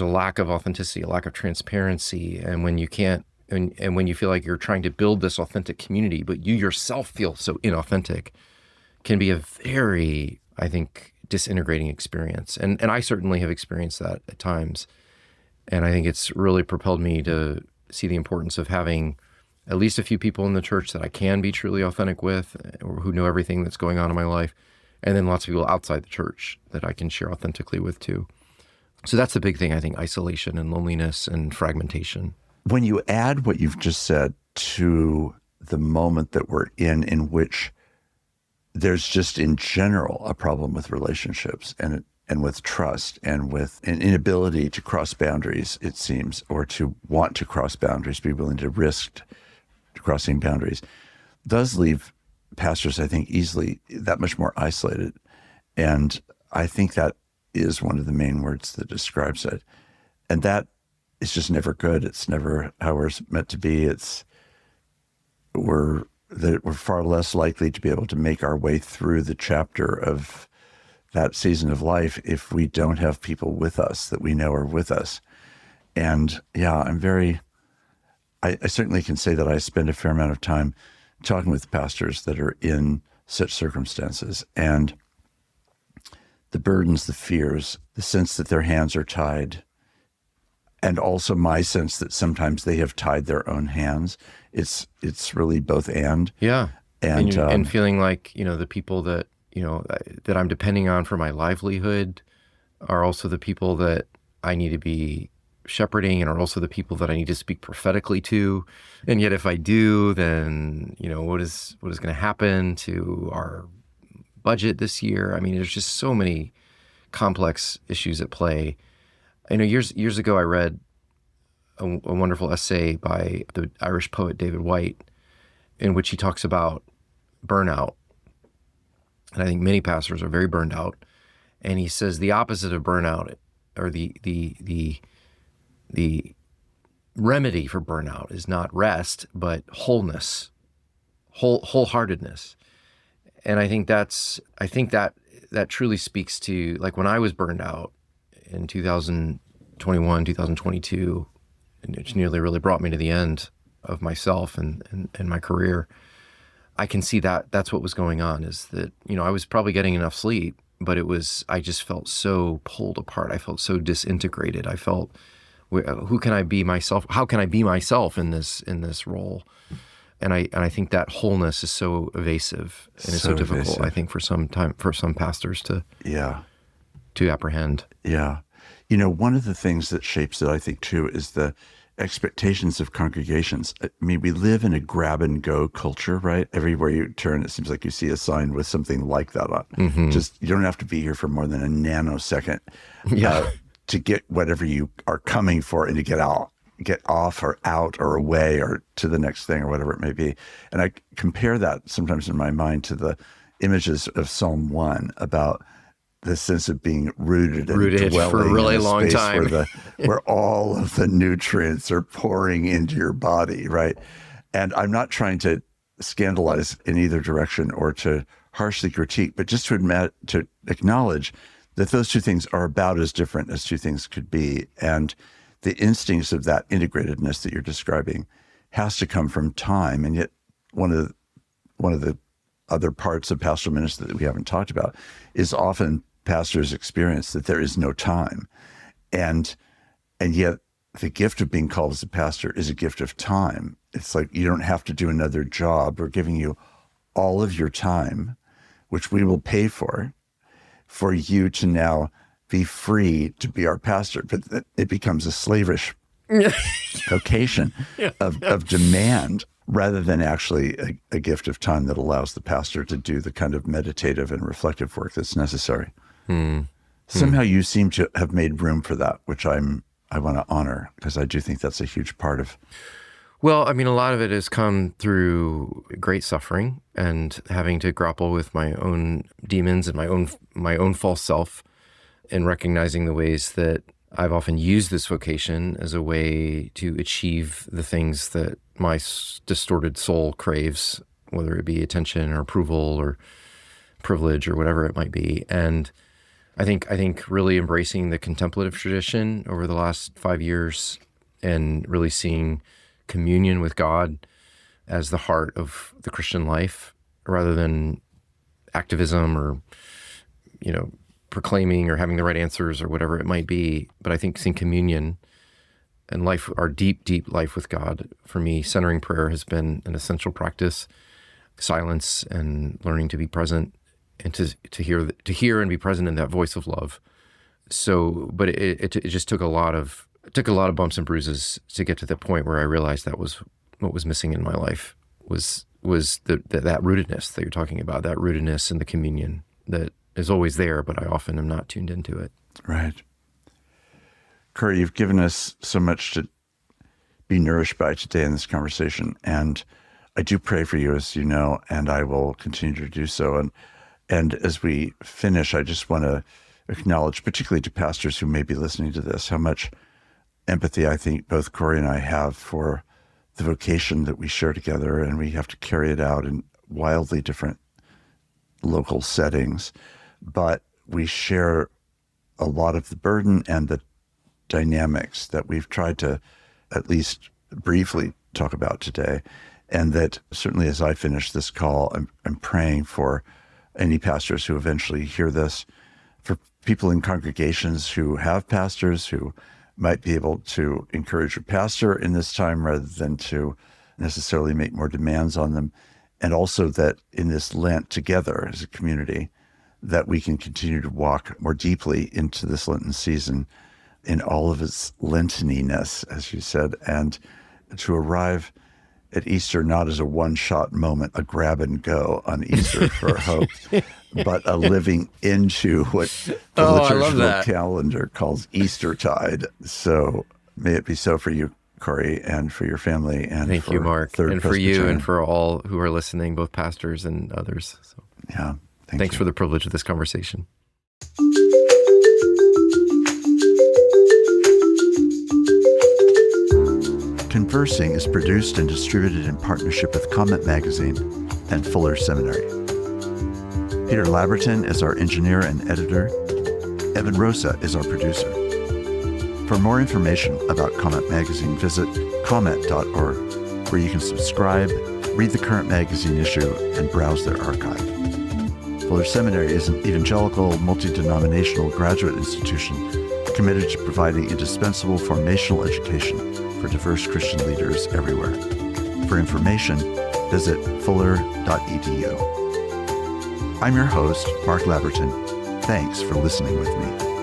a lack of authenticity, a lack of transparency. And when you can't, and when you feel like you're trying to build this authentic community, but you yourself feel so inauthentic, can be a very, I think, disintegrating experience. And I certainly have experienced that at times. And I think it's really propelled me to see the importance of having at least a few people in the church that I can be truly authentic with, or who know everything that's going on in my life. And then lots of people outside the church that I can share authentically with too. So that's the big thing, I think, isolation and loneliness and fragmentation. When you add what you've just said to the moment that we're in which there's just in general a problem with relationships and with trust and with an inability to cross boundaries, it seems, or to want to cross boundaries, be willing to risk crossing boundaries, does leave pastors, I think, easily that much more isolated. And I think that is one of the main words that describes it. And that is just never good. It's never how we're meant to be. We're far less likely to be able to make our way through the chapter of that season of life if we don't have people with us that we know are with us. And yeah, I certainly can say that I spend a fair amount of time talking with pastors that are in such circumstances, and the burdens, the fears, the sense that their hands are tied, and also my sense that sometimes they have tied their own hands. It's really both and. Yeah. And feeling like, the people that, that I'm depending on for my livelihood are also the people that I need to be shepherding, and are also the people that I need to speak prophetically to. And yet if I do, then, what is going to happen to our budget this year? I mean, there's just so many complex issues at play. I know years ago I read a wonderful essay by the Irish poet David White, in which he talks about burnout. And I think many pastors are very burned out. And he says the opposite of burnout, or the remedy for burnout, is not rest, but wholeness, wholeheartedness. And I think that truly speaks to, like, when I was burned out, in 2021, 2022, which nearly really brought me to the end of myself and my career, I can see that that's what was going on, is that, I was probably getting enough sleep, but I just felt so pulled apart. I felt so disintegrated. I felt, who can I be myself? How can I be myself in this role? And I think that wholeness is so evasive, and it's so difficult, evasive. I think, for some pastors to apprehend. Yeah. One of the things that shapes it, I think, too, is the expectations of congregations. I mean, we live in a grab and go culture, right? Everywhere you turn, it seems like you see a sign with something like that on. Mm-hmm. Just, you don't have to be here for more than a nanosecond to get whatever you are coming for and to get off or out or away or to the next thing or whatever it may be. And I compare that sometimes in my mind to the images of Psalm 1 about the sense of being rooted and dwelling for a really in a long space time, where all of the nutrients are pouring into your body, right? And I'm not trying to scandalize in either direction or to harshly critique, but just to acknowledge that those two things are about as different as two things could be. And the instincts of that integratedness that you're describing has to come from time. And yet one of the other parts of pastoral ministry that we haven't talked about is often pastors' experience that there is no time. And yet the gift of being called as a pastor is a gift of time. It's like you don't have to do another job. We're giving you all of your time, which we will pay for you to now be free to be our pastor. But it becomes a slavish vocation of demand rather than actually a gift of time that allows the pastor to do the kind of meditative and reflective work that's necessary. Somehow you seem to have made room for that, which I want to honor, because I do think that's a huge part of. Well, I mean, a lot of it has come through great suffering and having to grapple with my own demons and my own false self, and recognizing the ways that I've often used this vocation as a way to achieve the things that my distorted soul craves, whether it be attention or approval or privilege or whatever it might be. And I think really embracing the contemplative tradition over the last 5 years and really seeing communion with God as the heart of the Christian life, rather than activism or, proclaiming or having the right answers or whatever it might be. But I think seeing communion and life, our deep, deep life with God, for me, centering prayer has been an essential practice. Silence and learning to be present and to hear and be present in that voice of love. So, but it just took a lot of bumps and bruises to get to the point where I realized that was what was missing in my life was that rootedness that you're talking about, that rootedness in the communion that is always there, but I often am not tuned into it. Right. Corey, you've given us so much to be nourished by today in this conversation, and I do pray for you, as you know, and I will continue to do so. And as we finish, I just want to acknowledge, particularly to pastors who may be listening to this, how much empathy I think both Corey and I have for the vocation that we share together, and we have to carry it out in wildly different local settings. But we share a lot of the burden and the dynamics that we've tried to at least briefly talk about today. And that certainly as I finish this call, I'm praying for any pastors who eventually hear this, for people in congregations who have pastors who might be able to encourage your pastor in this time rather than to necessarily make more demands on them. And also that in this Lent together as a community, that we can continue to walk more deeply into this Lenten season in all of its Lentaniness, as you said, and to arrive at Easter not as a one-shot moment, a grab and go on Easter for hope, but a living into what the liturgical calendar calls Eastertide. So may it be so for you, Corey, and for your family, and thank you, Mark, and for you, and for all who are listening, both pastors and others. So, yeah, thanks for the privilege of this conversation. Conversing is produced and distributed in partnership with Comment Magazine and Fuller Seminary. Peter Labberton is our engineer and editor. Evan Rosa is our producer. For more information about Comment Magazine, visit comment.org, where you can subscribe, read the current magazine issue, and browse their archive. Fuller Seminary is an evangelical, multi-denominational graduate institution committed to providing indispensable formational education for diverse Christian leaders everywhere. For information, visit fuller.edu. I'm your host, Mark Labberton. Thanks for listening with me.